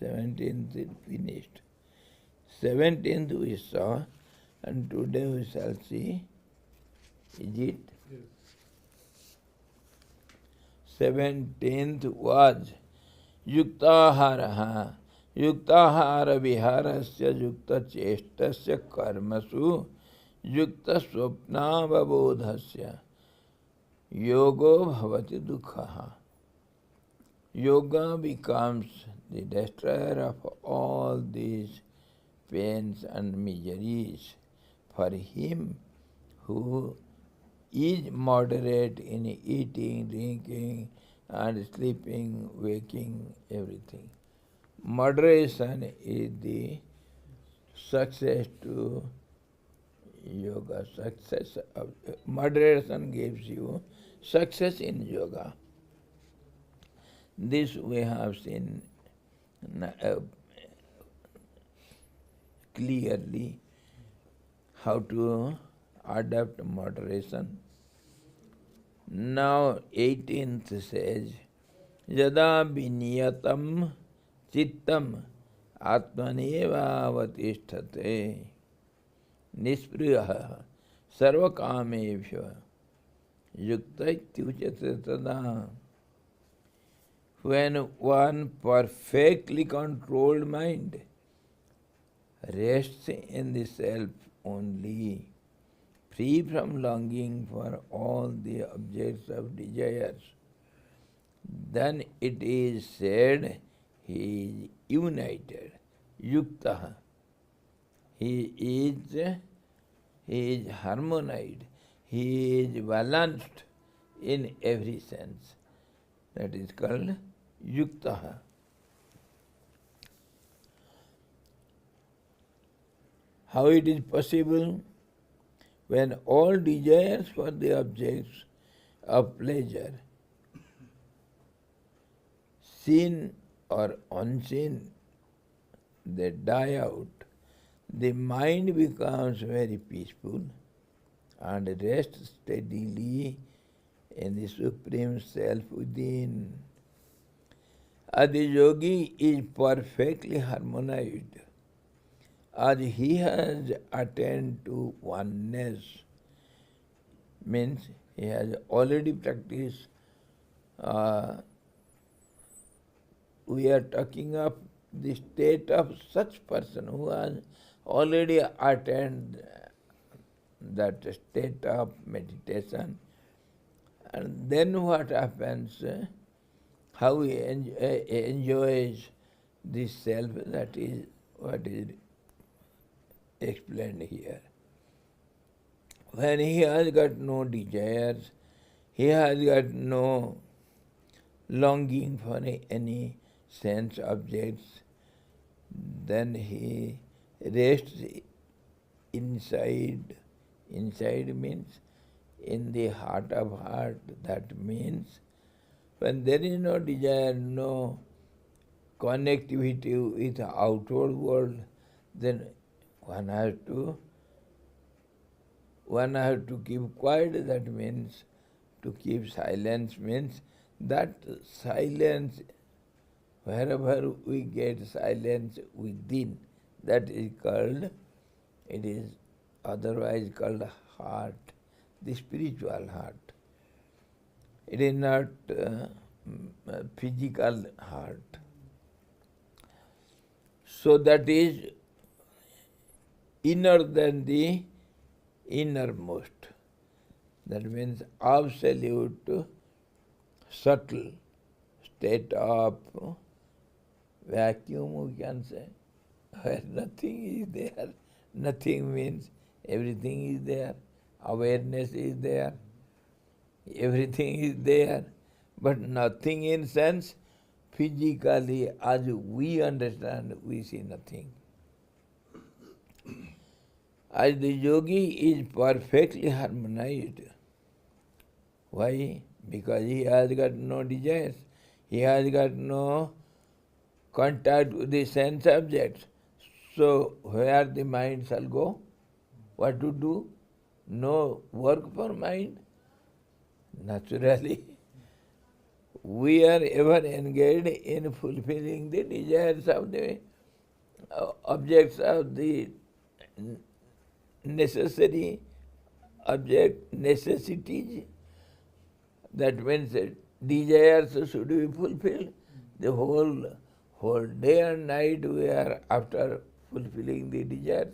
17th is finished. 17th we saw, and today we shall see. Is it? Yes. 17th was Yuktaharaha. Yuktahara viharasya yukta chestasya karmasu yukta swapnavabodhasya yogo bhavati dukhaha. Yoga becomes the destroyer of all these pains and miseries for him who is moderate in eating, drinking, and sleeping, waking, everything. Moderation is the success to yoga. Moderation gives you success in yoga. This we have seen clearly how to adopt moderation. Now 18th says, Yada viniyatam chittam atmaneva avatisthate nispriyaha sarvakamebhya yukta ityuchate tada. When one perfectly controlled mind rests in the self only, free from longing for all the objects of desires, then it is said he is united, yukta. He is harmonized, he is balanced in every sense. That is called yukta. How it is possible? When all desires for the objects of pleasure, seen or unseen, they die out, the mind becomes very peaceful and rests steadily in the Supreme Self within. As the yogi is perfectly harmonized, as he has attained to oneness, means he has already practiced. We are talking of the state of such person who has already attained that state of meditation. And then what happens? How he enjoys this self, that is what is explained here. When he has got no desires, he has got no longing for any sense objects, then he rests inside. Inside means in the heart of heart. That means when there is no desire, no connectivity with the outward world, then one has to keep quiet. That means to keep silence means that silence, wherever we get silence within, that is called, it is otherwise called heart, the spiritual heart. It is not physical heart. So that is inner than the innermost. That means absolute subtle state of vacuum, we can say, where nothing is there. Nothing means everything is there. Awareness is there. Everything is there. But nothing in sense, physically, as we understand, we see nothing. As the yogi is perfectly harmonized. Why? Because he has got no desires. He has got no contact with the sense objects. So where the mind shall go? What to do? No work for mind. Naturally, we are ever engaged in fulfilling the desires of the objects of the necessary object necessities. That means desires should be fulfilled. The whole day and night we are after fulfilling the desires.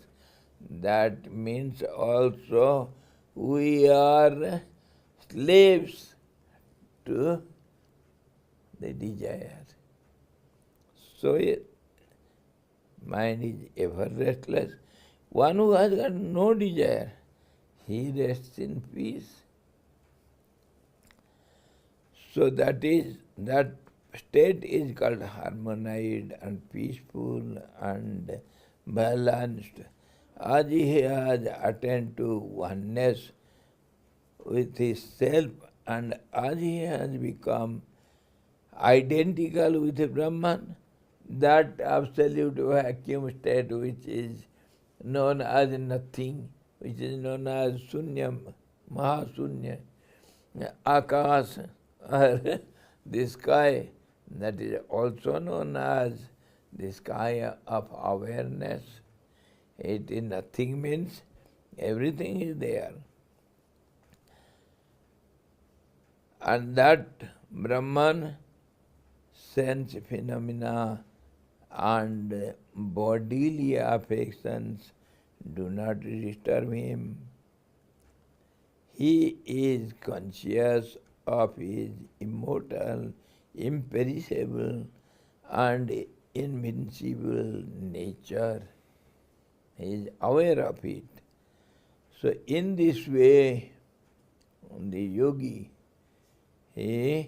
That means also we are slaves to the desire. So mind is ever restless. One who has got no desire, he rests in peace. So that state is called harmonized and peaceful and balanced. As he has attained to oneness with his self, and as he has become identical with Brahman, that absolute vacuum state which is known as nothing, which is known as Sunyam, Mahasunya, Akash, or the sky, that is also known as the sky of awareness. It is nothing means everything is there. And that Brahman, sense phenomena and bodily affections do not disturb him. He is conscious of his immortal, imperishable and invincible nature. He is aware of it. So in this way, the yogi, in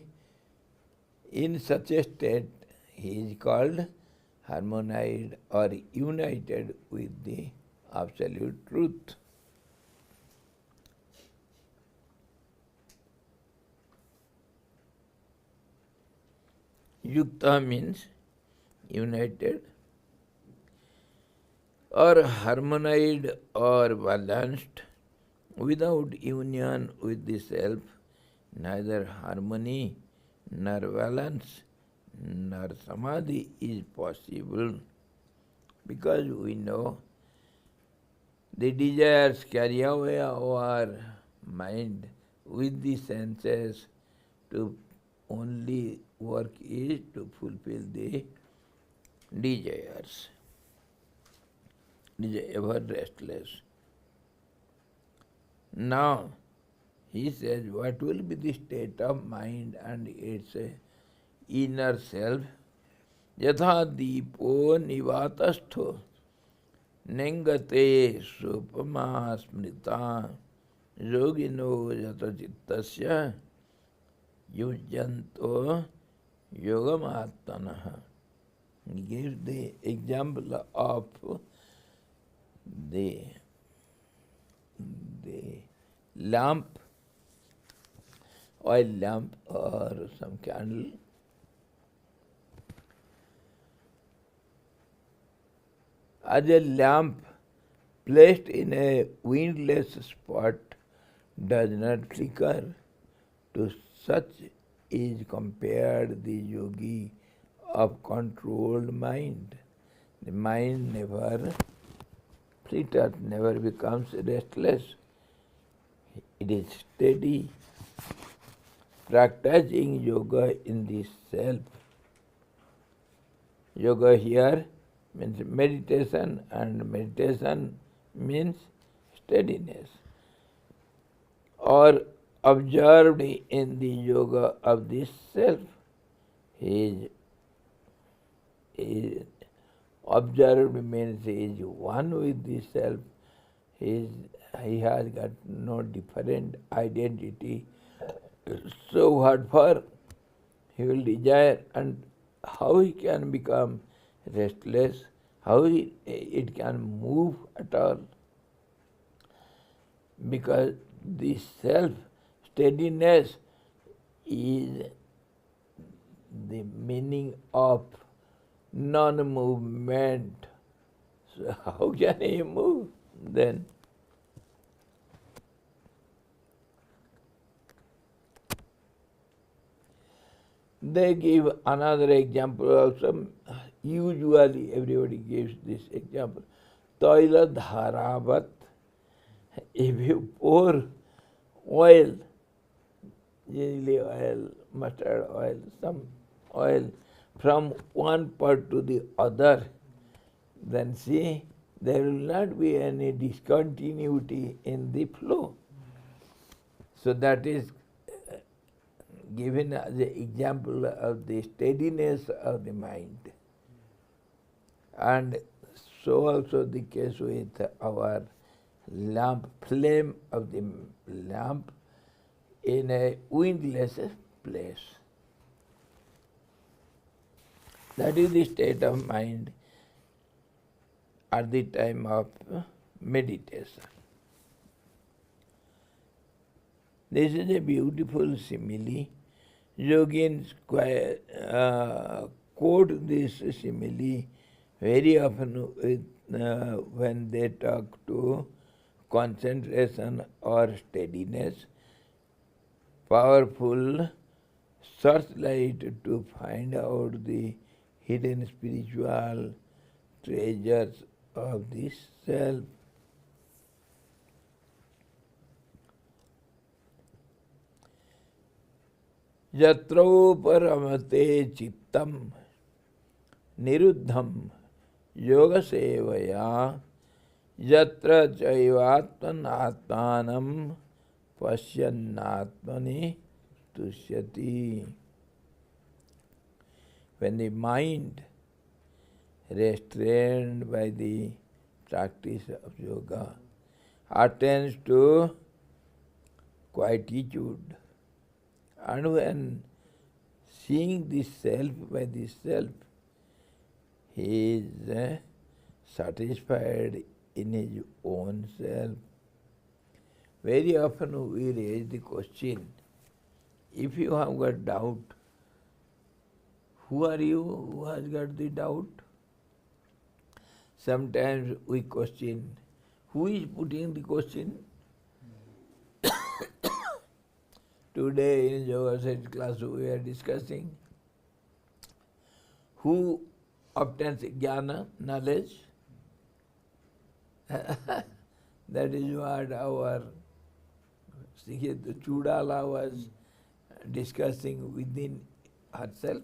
such a state, he is called harmonized or united with the absolute truth. Yukta means united or harmonized or balanced. Without union with the self, neither harmony nor balance nor samadhi is possible, because we know the desires carry away our mind with the senses. To only work is to fulfill the desires. It is ever restless. Now, he says, what will be the state of mind and its inner self? Yatha deepo nivatastho nengate supama smrita yogino yata chittasya yujyanto yogamatanaha. He gives the example of the lamp, oil lamp or some candle. As a lamp placed in a windless spot does not flicker, to such is compared the yogi of controlled mind. The mind never flitters, never becomes restless. It is steady, practicing yoga in the self. Yoga here means meditation, and meditation means steadiness, or observed in the yoga of the self. He is observed means he is one with the self. He has got no different identity. So what for he will desire, and how he can become restless, how it can move at all? Because the self-steadiness is the meaning of non-movement. So how can he move then? They give another example also. Usually everybody gives this example. Toila dharavat. If you pour oil, usually oil, mustard oil, some oil from one part to the other, then see, there will not be any discontinuity in the flow. So that is given as an example of the steadiness of the mind. And so also the case with our lamp, flame of the lamp in a windless place. That is the state of mind at the time of meditation. This is a beautiful simile. Yogins quote this simile very often when they talk to concentration or steadiness, powerful searchlight to find out the hidden spiritual treasures of the self. Yatroparamate chittam niruddham yoga sevaya yatra chaivatmanatmanam pasyannatmani tushyati. When the mind, restrained by the practice of yoga, attains to quietude, and when seeing the self by the self, he is satisfied in his own self. Very often we raise the question, if you have got doubt, who are you who has got the doubt? Sometimes we question, who is putting the question? Today in Yoga Science class we are discussing who obtains Dhyana, knowledge. That is what our Chudala was discussing within herself,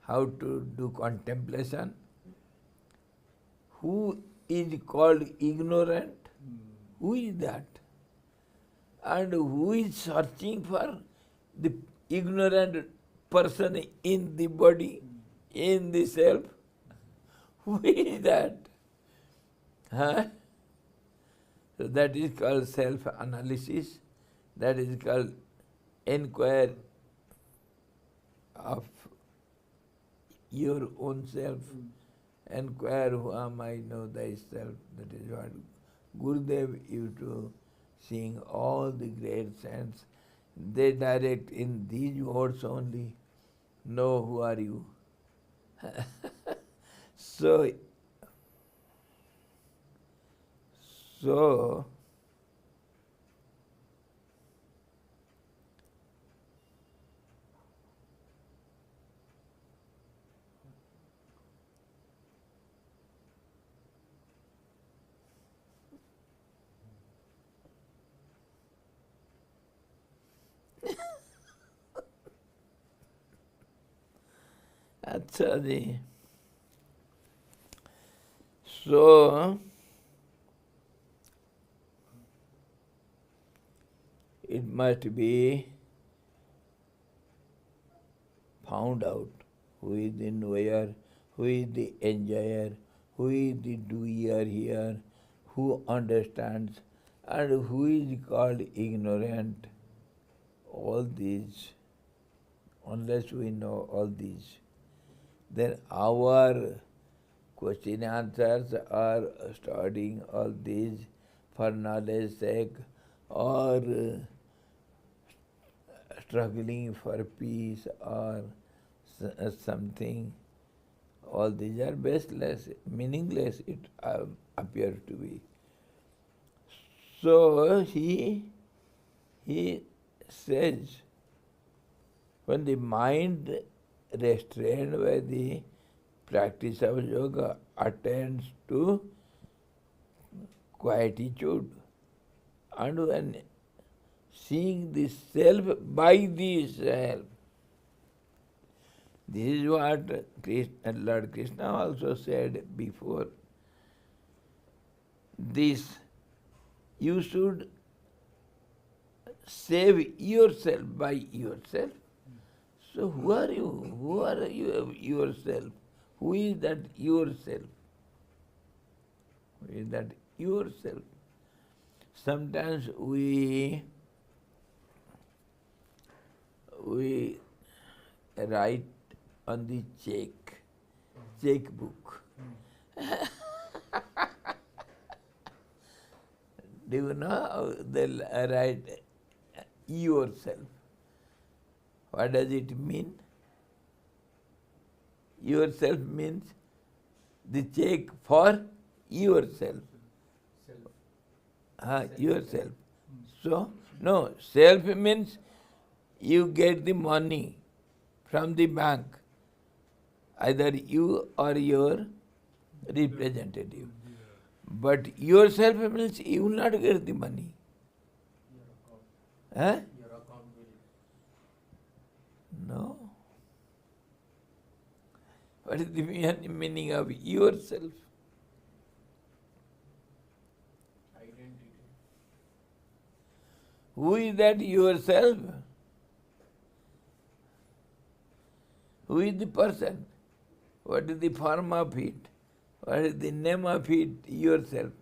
how to do contemplation. Who is called ignorant? Who is that? And who is searching for the ignorant person in the body, in the self? Who is that? Huh? So that is called self-analysis. That is called inquiry of your own self. Inquire who am I, know thyself. That is what Gurudev used to sing. All the great saints, they direct in these words only, know who are you. So अच्छा जी. So it must be found out who is the knower, who is the enjoyer, who is the doer here, who understands, and who is called ignorant. All these, unless we know all these, then our question answers are studying all these for knowledge sake or struggling for peace or something. All these are baseless, meaningless, it appears to be. So he says, When the mind restrained by the practice of yoga attains to quietude, and when seeing the self by the self, this is what Lord Krishna also said before. This, you should save yourself by yourself. So who are you? Who are you yourself? Who is that yourself? Who is that yourself? Sometimes we write on the checkbook. Do you know how they'll write yourself? What does it mean? Yourself means the check for yourself. Yourself. So, no, self means you get the money from the bank, either you or your representative. But yourself means you will not get the money. Huh? No. What is the meaning of yourself? Identity. Who is that yourself? Who is the person? What is the form of it? What is the name of it? Yourself.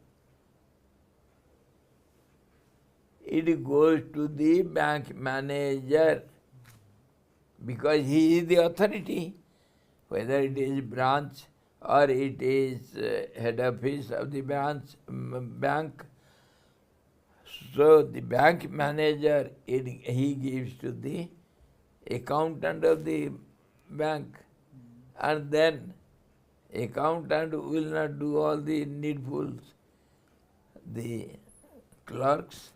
It goes to the bank manager because he is the authority, whether it is branch or it is head office of the bank. So the bank manager, he gives to the accountant of the bank, and then accountant will not do all the needfuls. The clerks,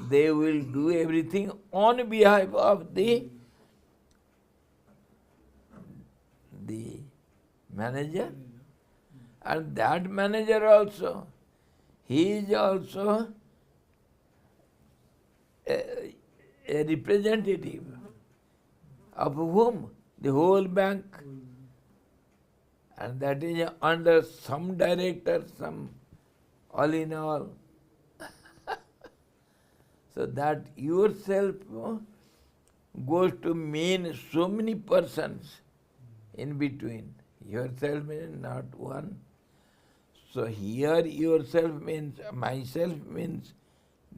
they will do everything on behalf of the manager. And that manager also, he is also a representative of whom? The whole bank. And that is under some director, some all in all. So that yourself goes to mean so many persons in between. Yourself means not one. So here yourself means, myself means,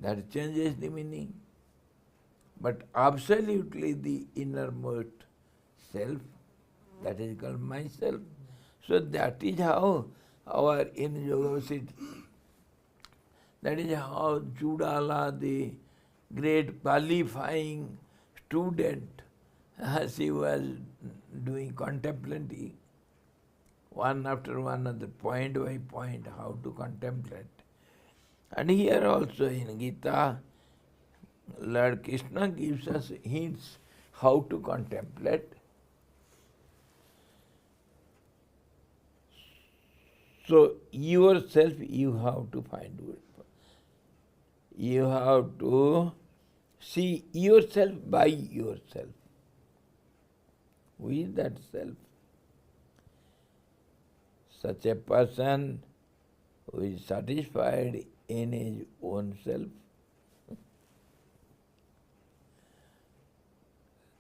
that changes the meaning. But absolutely the innermost self, that is called myself. So that is how our in Yoga City, that is how Judala, the great qualifying student, she was doing contemplating, one after one of the point by point, how to contemplate. And here also in Gita, Lord Krishna gives us hints how to contemplate. So yourself you have to find it. You have to see yourself by yourself. Who is that self? Such a person who is satisfied in his own self.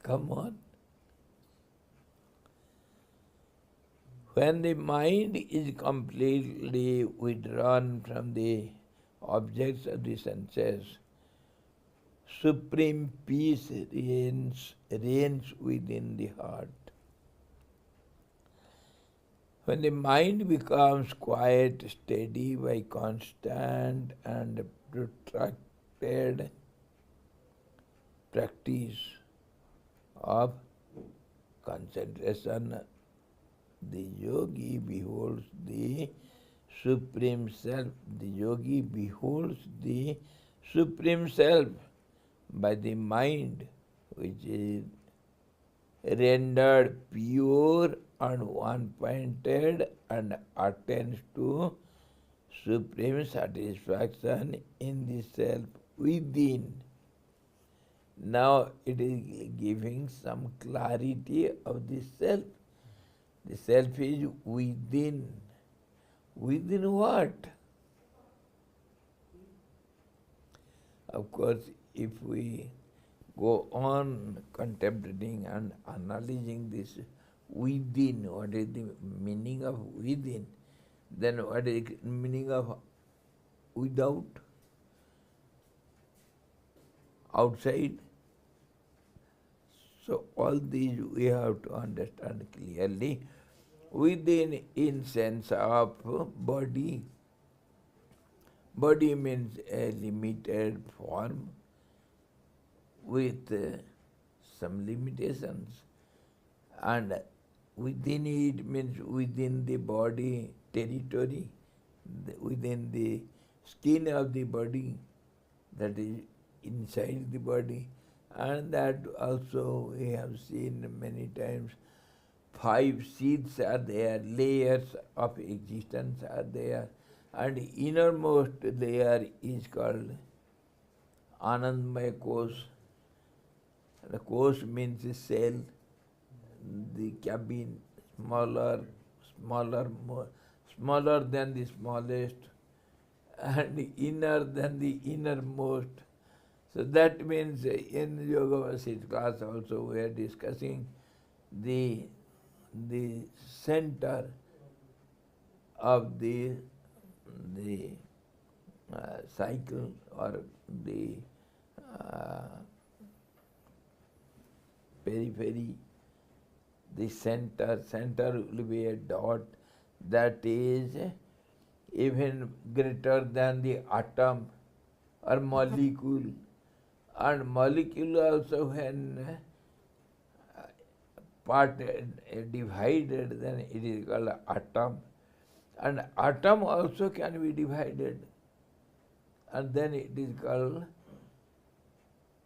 Come on. When the mind is completely withdrawn from the objects of the senses, supreme peace reigns within the heart. When the mind becomes quiet, steady by constant and protracted practice of concentration, the yogi beholds the Supreme Self. The yogi beholds the Supreme Self by the mind, which is rendered pure and one-pointed and attains to supreme satisfaction in the self within. Now it is giving some clarity of the self. The self is within. Within what? Of course, if we go on contemplating and analyzing this within, what is the meaning of within, then what is the meaning of without, outside? So all these we have to understand clearly. Within, in sense of body. Body means a limited form with some limitations, and within it means within the body territory, within the skin of the body, that is inside the body. And that also we have seen many times. 5 seeds are there, layers of existence are there, and innermost layer is called Anandmaya Kosh. The Kosh means a cell, the cabin, smaller than the smallest, and inner than the innermost. So that means in Yoga Vasid class also we are discussing the center of the cycle, or the periphery. The center will be a dot that is even greater than the atom or molecule. And molecule also, when part divided, then it is called atom. And atom also can be divided, and then it is called,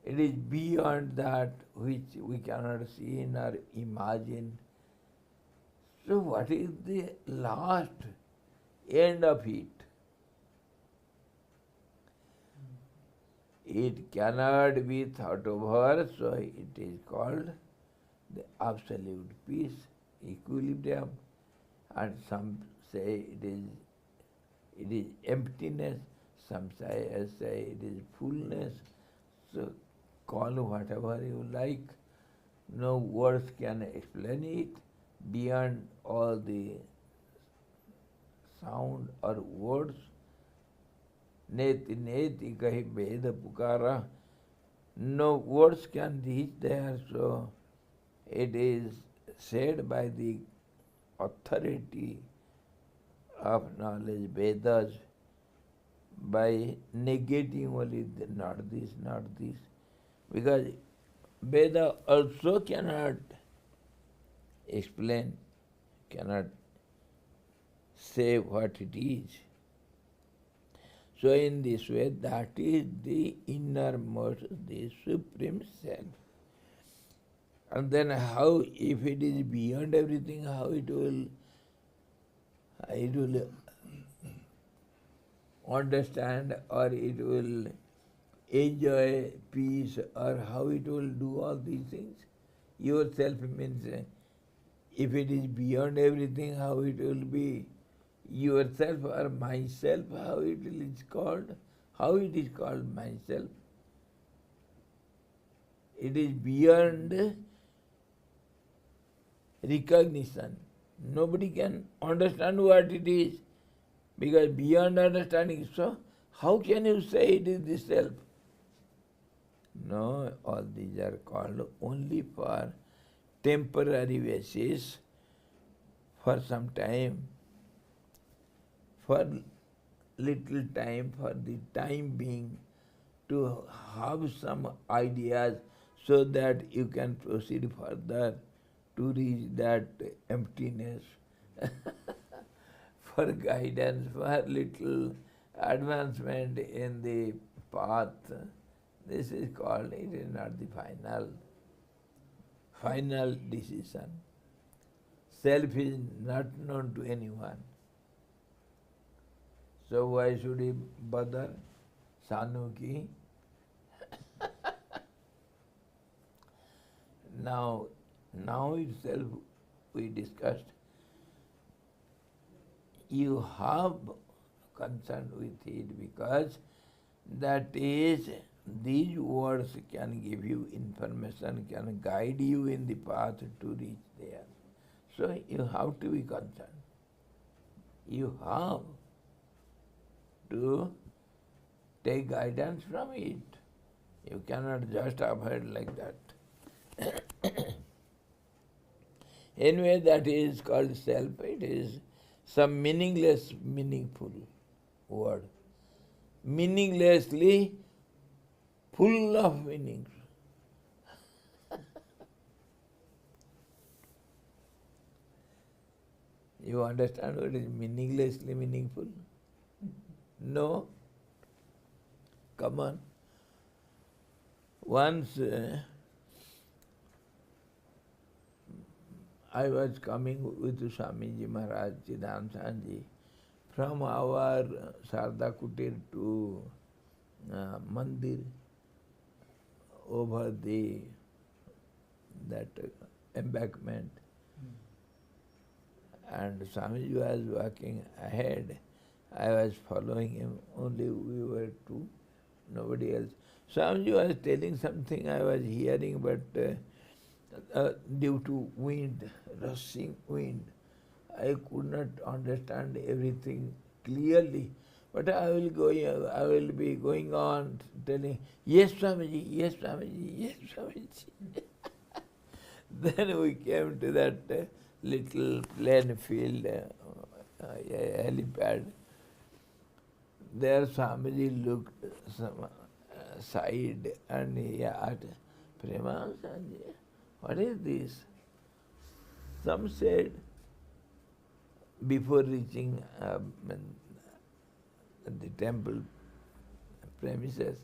it is beyond that which we cannot see nor imagine. So what is the last end of it? It cannot be thought over, so it is called the absolute peace, equilibrium, and some say it is emptiness, some say it is fullness. So call whatever you like. No words can explain it beyond all the sound or words. Neti neti kahi veda pukara. No words can reach there, so it is said by the authority of knowledge, Vedas, by negating only not this, not this. Because Veda also cannot explain, cannot say what it is. So in this way, that is the innermost, the Supreme Self. And then how, if it is beyond everything, how it will understand, or it will enjoy peace, or how it will do all these things? Yourself means, if it is beyond everything, how it will be yourself or myself, how it is called? How it is called myself? It is beyond recognition. Nobody can understand what it is, because beyond understanding. So how can you say it is the self? No, all these are called only for temporary basis, for some time, for little time, for the time being, to have some ideas so that you can proceed further to reach that emptiness. For guidance, for little advancement in the path. This is called, it is not the final. final decision. Self is not known to anyone. So why should he bother Sanuki? Now itself we discussed, you have concern with it because that is, these words can give you information, can guide you in the path to reach there. So you have to be concerned. You have to take guidance from it. You cannot just avoid like that. Anyway, that is called self. It is some meaningless, meaningful word. Meaninglessly full of meanings. You understand what is meaninglessly meaningful? No? Come on. Once I was coming with Swamiji Maharaj, Chidansanji, from our Sarda Kutir to Mandir over that embankment. And Swamiji was walking ahead. I was following him, only we were two, nobody else. Swamiji was telling something I was hearing, but due to wind, rushing wind, I could not understand everything clearly. But I will be going on telling, yes Swamiji, yes Swamiji, yes Swamiji. Then we came to that little plain field, helipad. There Swamiji looked some side and he asked, Premasanji, what is this? Some said, before reaching the temple premises,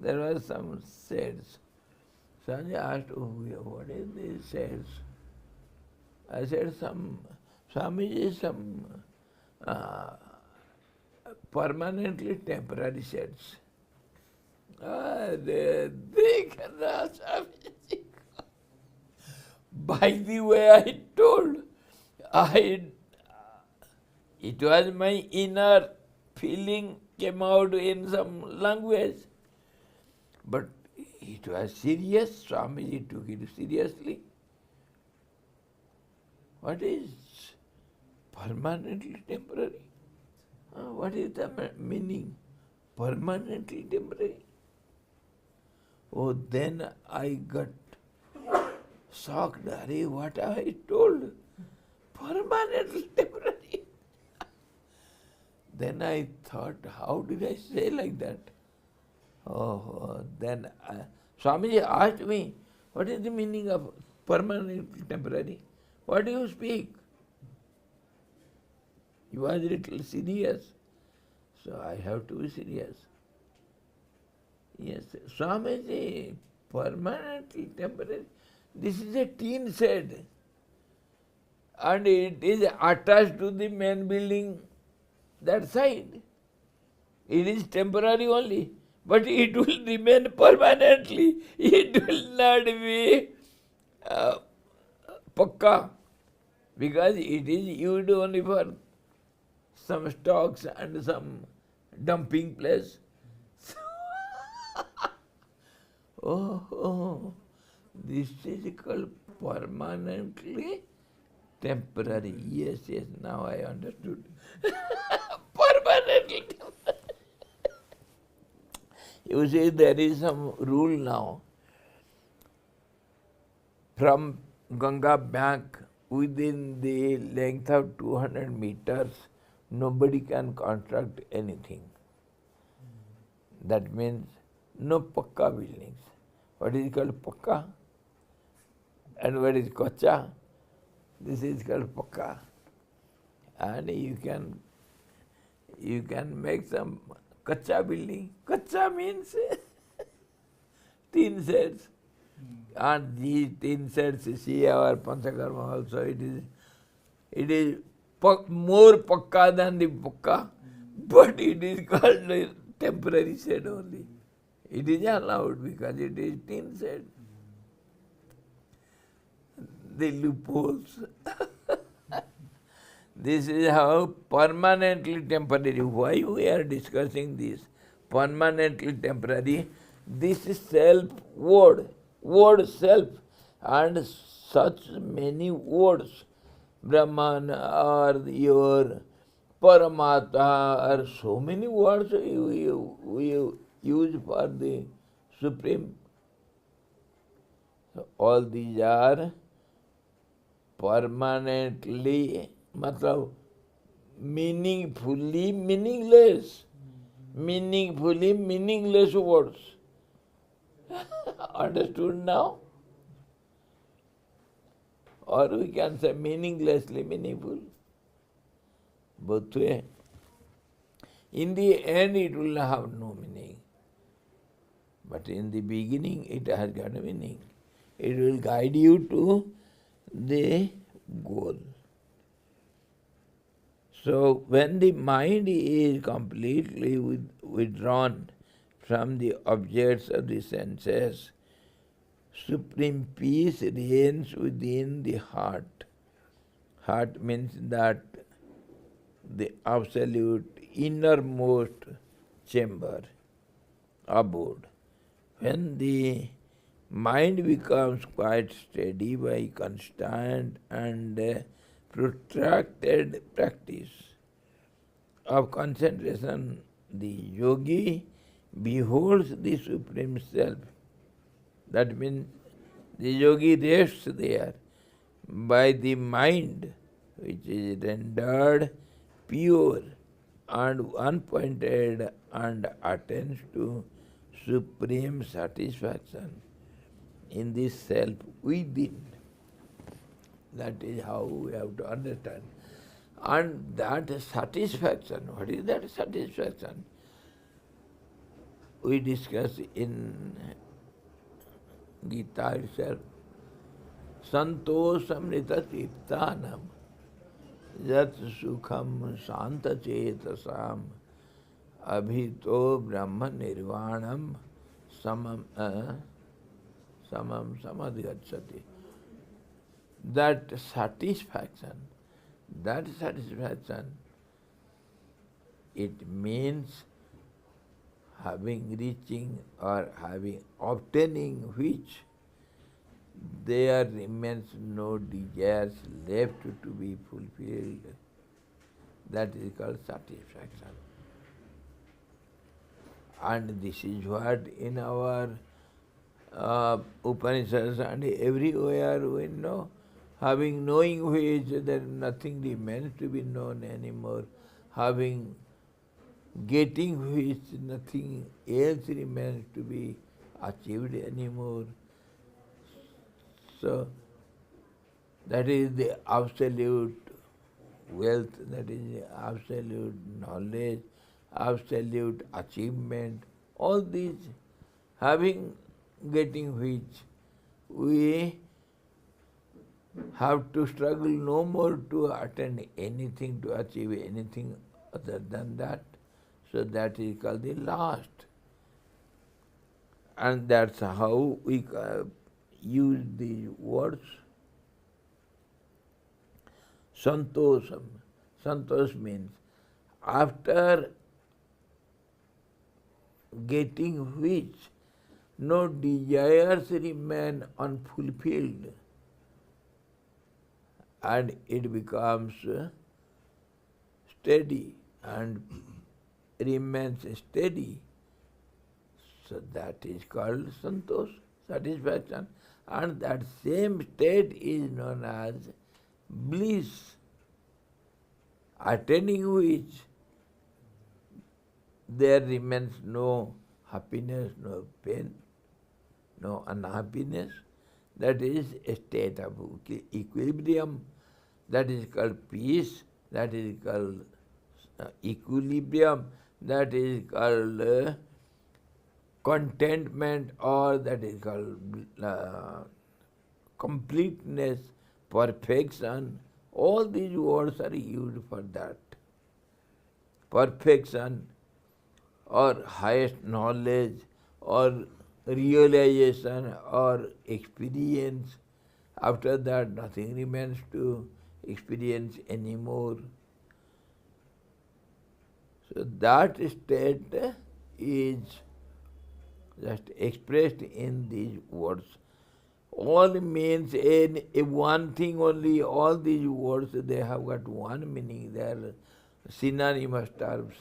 there were some sheds. Swamiji asked, oh, what is these sheds? I said, Swamiji, some permanently temporary sheds. By the way, I told, it was my inner feeling came out in some language. But it was serious, Swamiji took it seriously. What is permanently temporary? What is the meaning? Permanently temporary? Oh, then I got shocked. Arey, what have I told? Permanently temporary. Then I thought, how did I say like that? Then Swamiji asked me, what is the meaning of permanently temporary? What do you speak? He was a little serious. So I have to be serious. Yes, Swamiji, permanently temporary. This is a tin shed. And it is attached to the main building, that side. It is temporary only. But it will remain permanently. It will not be pakka. Because it is used only for some stocks and some dumping place. This is called permanently temporary. Yes, now I understood. Permanently temporary. You see, there is some rule now. From Ganga bank, within the length of 200 meters, nobody can construct anything. That means no pakka buildings. What is called pakka? And what is kacha? This is called pakka. And you can make some kacha building. Kacha means tin sheds. And these tin sets, see our Panchakarma also, it is more pakka than the pakka, but it is called a temporary shed only. It is allowed because it is tin shed. The loopholes. This is how permanently temporary. Why we are discussing this? Permanently temporary. This is self word self, and such many words, Brahman or your Paramata, or so many words we use for the Supreme. So all these are permanently, matlab meaningfully meaningless. Meaningfully meaningless words. Understood now? Or we can say meaninglessly meaningful. Both way. In the end it will have no meaning. But in the beginning it has got a meaning. It will guide you to the goal. So when the mind is completely withdrawn from the objects of the senses, supreme peace reigns within the heart. Heart means that the absolute innermost chamber, abode. When the mind becomes quite steady by constant and protracted practice of concentration, the yogi beholds the Supreme Self. That means the yogi rests there by the mind, which is rendered pure and unpointed and attains to supreme satisfaction in this self within. That is how we have to understand. And that satisfaction, what is that satisfaction? We discuss in Gita itself. Santoshamrita chittanam yat sukham santa chetasam abhito brahma nirvanam samam samadhyachati. That satisfaction, it means reaching or obtaining which there remains no desires left to be fulfilled. That is called satisfaction. And this is what in our Upanishads and everywhere we know, knowing which there nothing remains to be known anymore, getting which nothing else remains to be achieved anymore. So that is the absolute wealth, that is the absolute knowledge, absolute achievement. All these, getting which we have to struggle no more to attain anything, to achieve anything other than that. So that is called the last. And that's how we use the words. Santosam. Santosh means after getting which no desires remain unfulfilled, and it becomes steady and remains steady. So that is called santosh, satisfaction. And that same state is known as bliss, attaining which there remains no happiness, no pain, no unhappiness. That is a state of equilibrium. That is called peace. That is called equilibrium. That is called contentment, or that is called completeness, perfection. All these words are used for that. Perfection, or highest knowledge, or realization, or experience. After that, nothing remains to experience anymore. So that state is just expressed in these words. All means in one thing only. All these words, they have got one meaning. They are synonymous terms.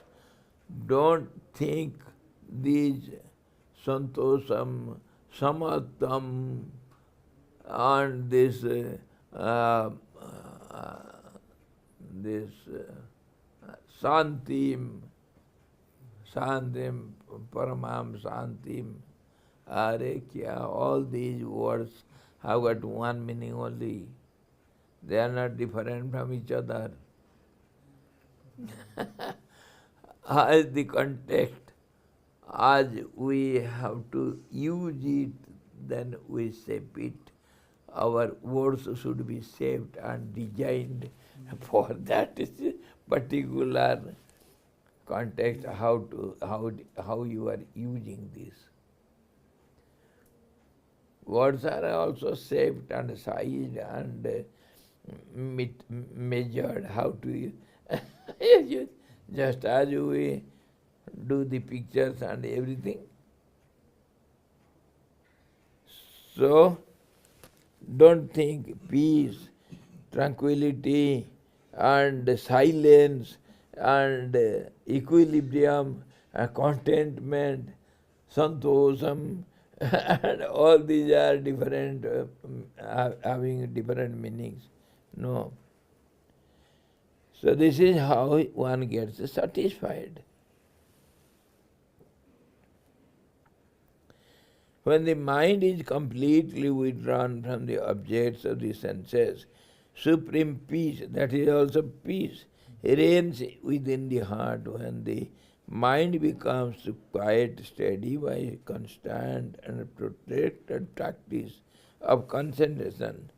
Don't think these santosam, samatam, and this this Santim, Santim, Paramam, Santim, Are Kya, all these words have got one meaning only. They are not different from each other. As the context, as we have to use it, then we shape it. Our words should be shaped and designed for that particular context, how you are using this. Words are also shaped and sized and measured, how to use. Just as we do the pictures and everything. So, don't think peace, tranquility, and silence, and equilibrium, contentment, santosam, and all these are different, having different meanings. No. So this is how one gets satisfied. When the mind is completely withdrawn from the objects of the senses, supreme peace, that is also peace, reigns within the heart. When the mind becomes quiet, steady by constant and protracted practice of concentration,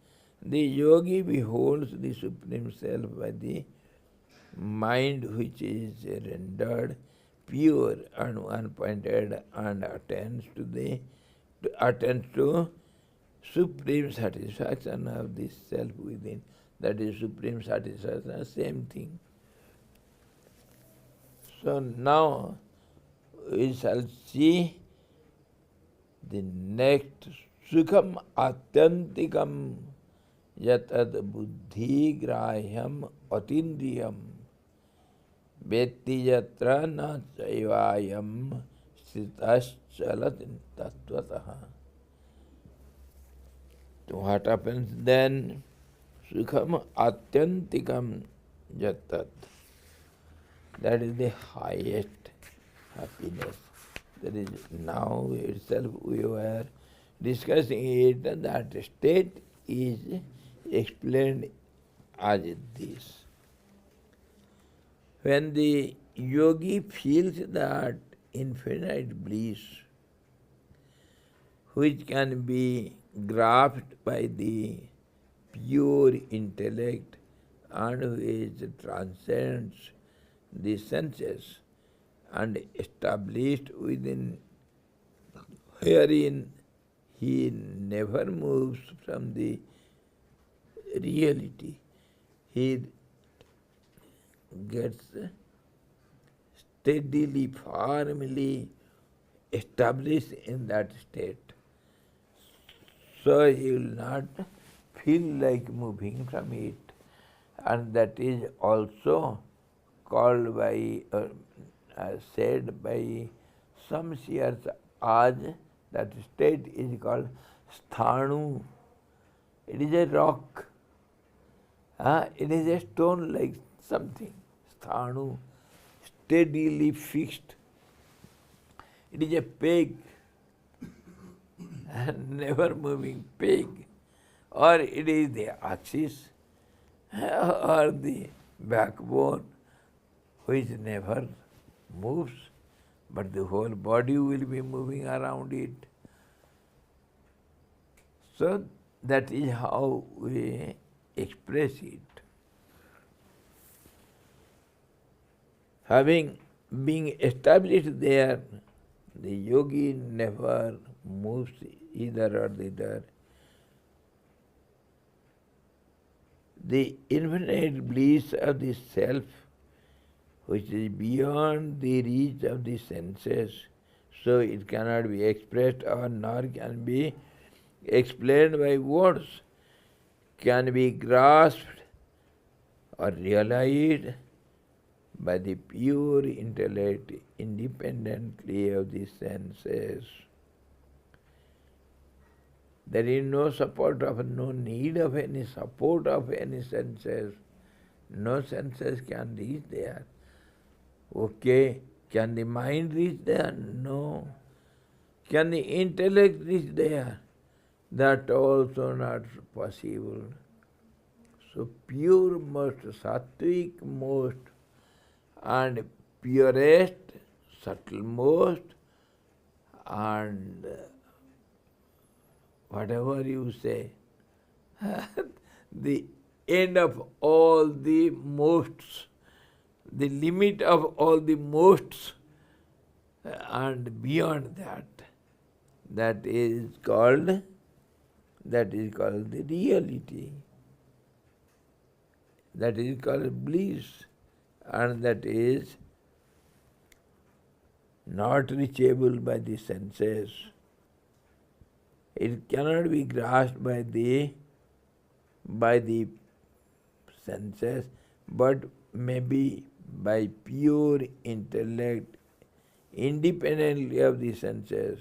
the yogi beholds the Supreme Self by the mind, which is rendered pure and unpointed, and attains to supreme satisfaction of the self within. That is supreme satisfaction, same thing. So now we shall see the next sukham atyantikam yatad buddhi grahyam atindriyam vetti yatra na chaivayam sthitaschalatin tattvataha. So what happens then? Sukham atyantikam yatad. That is the highest happiness. That is now itself we were discussing it, and that state is explained as this. When the yogi feels that infinite bliss, which can be grasped by the pure intellect and which transcends the senses and established within, wherein he never moves from the reality, he gets steadily, firmly established in that state. So he will not feel like moving from it. And that is also called by, said by some seers as, that state is called sthanu. It is a rock. It is a stone like something. Sthanu, steadily fixed. It is a peg, never moving peg. Or it is the axis, or the backbone, which never moves. but the whole body will be moving around it. So that is how we express it. Having been established there, the yogi never moves either or the other. The infinite bliss of the self, which is beyond the reach of the senses, so it cannot be expressed or nor can be explained by words, can be grasped or realized by the pure intellect independently of the senses. There is no need of any support of any senses. No senses can reach there. Okay, can the mind reach there? No. Can the intellect reach there? That also not possible. So pure most, sattvic most, and purest, subtlemost, and whatever you say, the end of all the mosts, the limit of all the mosts, and beyond that, that is called the reality. That is called bliss, and that is not reachable by the senses. It cannot be grasped by the senses, but maybe by pure intellect, independently of the senses.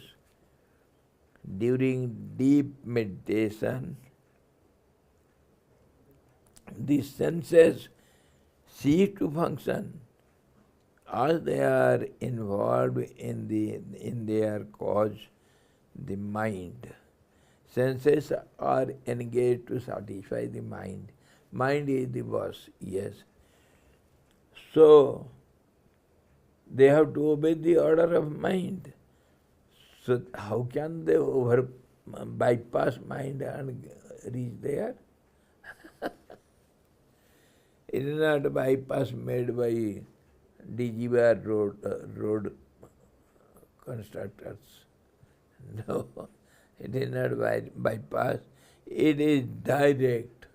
During deep meditation, the senses cease to function, as they are involved in their cause, the mind. Senses are engaged to satisfy the mind. Mind is the boss, yes. So, they have to obey the order of mind. So, how can they bypass mind and reach there? It is not a bypass made by DGBR road constructors. No, it is not bypass. It is direct.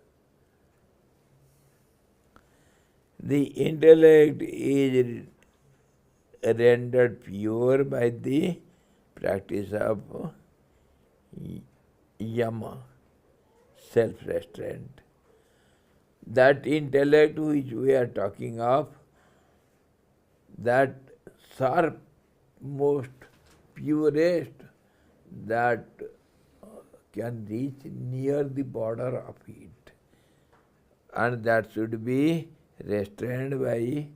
The intellect is rendered pure by the practice of yama, self-restraint. That intellect which we are talking of, that sharp, most purest, that can reach near the border of it. And that should be restrained by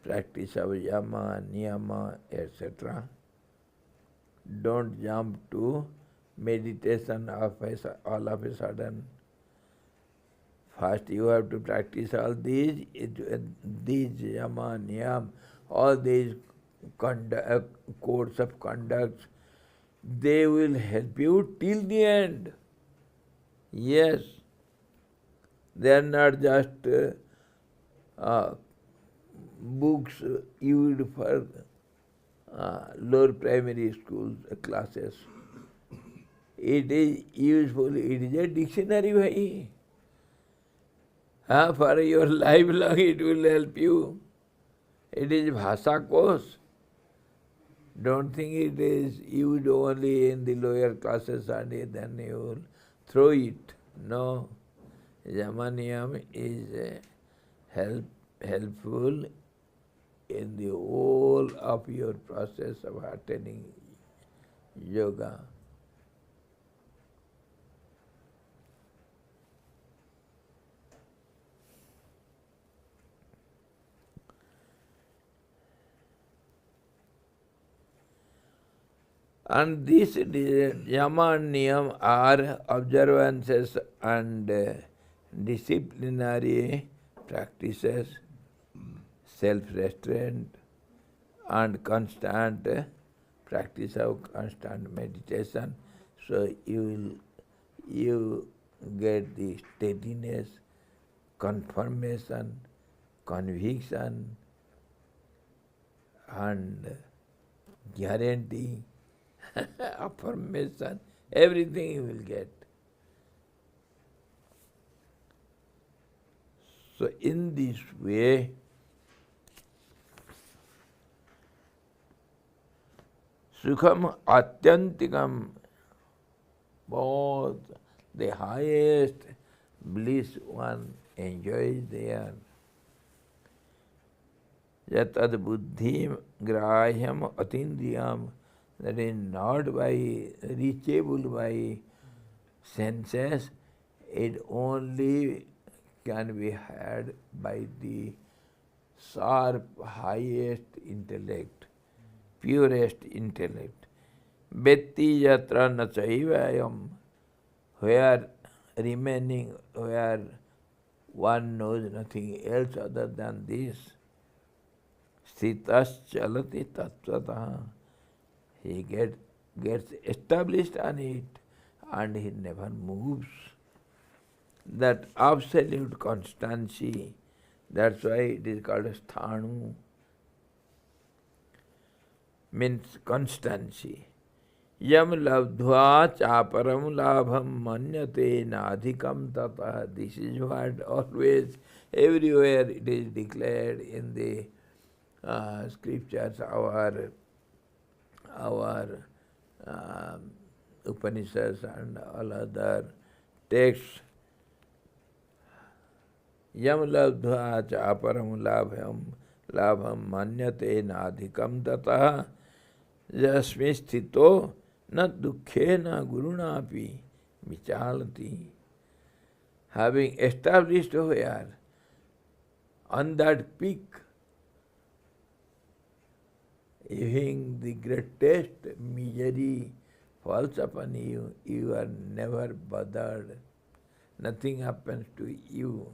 practice of yama, niyama, etc. Don't jump to meditation all of a sudden. First you have to practice all these yama, niyam, all these codes of conduct. They will help you till the end. Yes, they are not just books used for lower primary school classes. It is useful, it is a dictionary, bhai. For your lifelong it will help you. It is bhasha course. Don't think it is used only in the lower classes and then you will throw it. No. Yamaniyam is helpful in the whole of your process of attaining yoga. And these yama and niyam are observances and disciplinary practices, self-restraint, and constant practice of constant meditation. So you get the steadiness, confirmation, conviction, and guarantee, affirmation, everything you will get. So in this way, Sukham Atyantikam, both the highest bliss one enjoys there. Yatad buddhim grahyam atindriyam, that is not by reachable by senses, it only can be had by the sharp, highest intellect, purest intellect. Vetti yatra na chaivayam, where remaining, where one knows nothing else other than this. Sthitas chalati tattvataha. He gets established on it and he never moves. That absolute constancy, that's why it is called sthanu, means constancy. Yam labdhva chaparam labham manyate nadhikam tata. This is what always, everywhere it is declared in the scriptures, our Upanishads and all other texts. Yam labdhva chaparam labham manyate nadhikam tata jasmi sthito na dukkhe na guruna api vichalati. Having established where, on that peak, having the greatest misery falls upon you, you are never bothered. Nothing happens to you.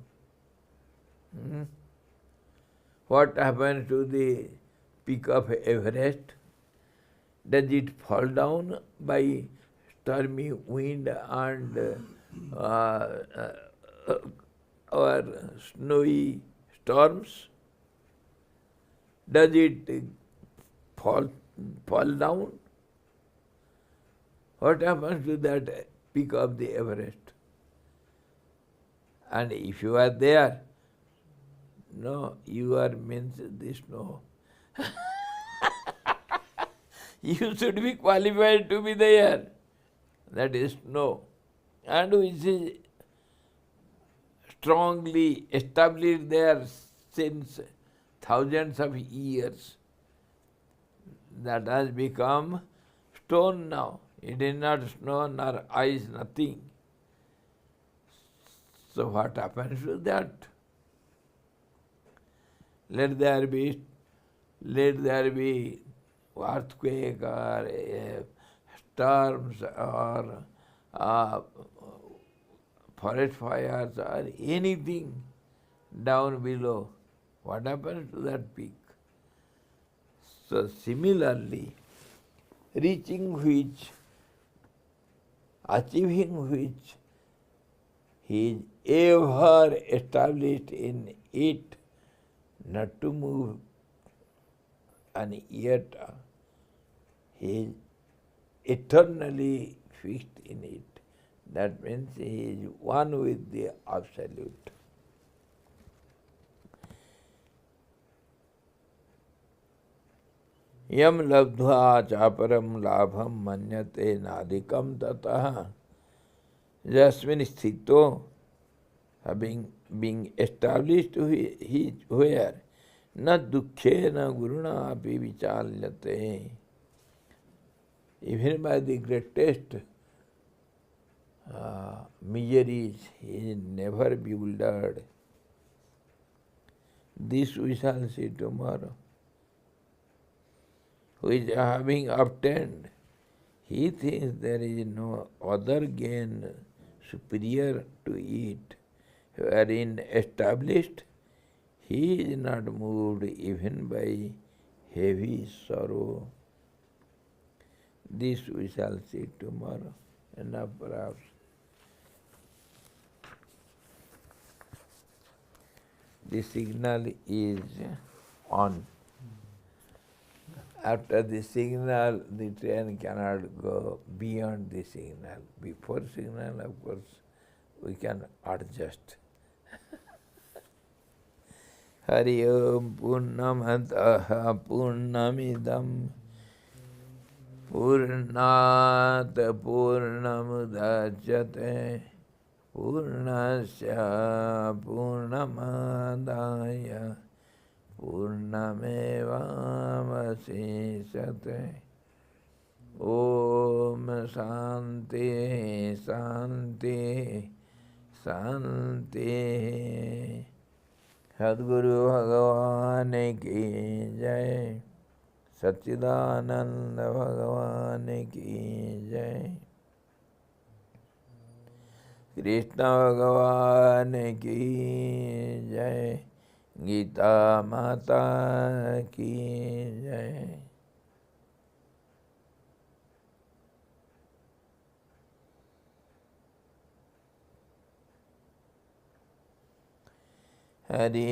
What happens to the peak of Everest? Does it fall down by stormy wind and or snowy storms? Does it fall down? What happens to that peak of the Everest? And if you are there, no, you are means the snow. You should be qualified to be there. That is snow. And which is strongly established there since thousands of years. That has become stone now. It is not snow nor ice, nothing. So what happens to that? Let there be earthquake or storms or forest fires or anything down below. What happens to that peak? So similarly, reaching which, achieving which, he is ever established in it, not to move, and yet he is eternally fixed in it. That means he is one with the Absolute. Yam labdhva chaparam labham manyate nadikam tataha jasmin sthito, having being established he where na dukkhe na guruna api vichalyate. Even by the greatest miseries, he is never bewildered. This we shall see tomorrow. Which having obtained, he thinks there is no other gain superior to it. Wherein established, he is not moved even by heavy sorrow. This we shall see tomorrow. Enough perhaps. The signal is on. After the signal, the train cannot go beyond the signal. Before signal, of course, we can adjust. Hari Om Purnamataha Purnamidam Purnat Purnamudachyate Purnasya Purnamadaya Purnamevavasishyate. Om Shanti Shanti Shanti. Sadguru Bhagavan ki jai. Satchidananda Bhagavan ki jai. Krishna Bhagavan ki jai. Gita Mata ki jai. Hari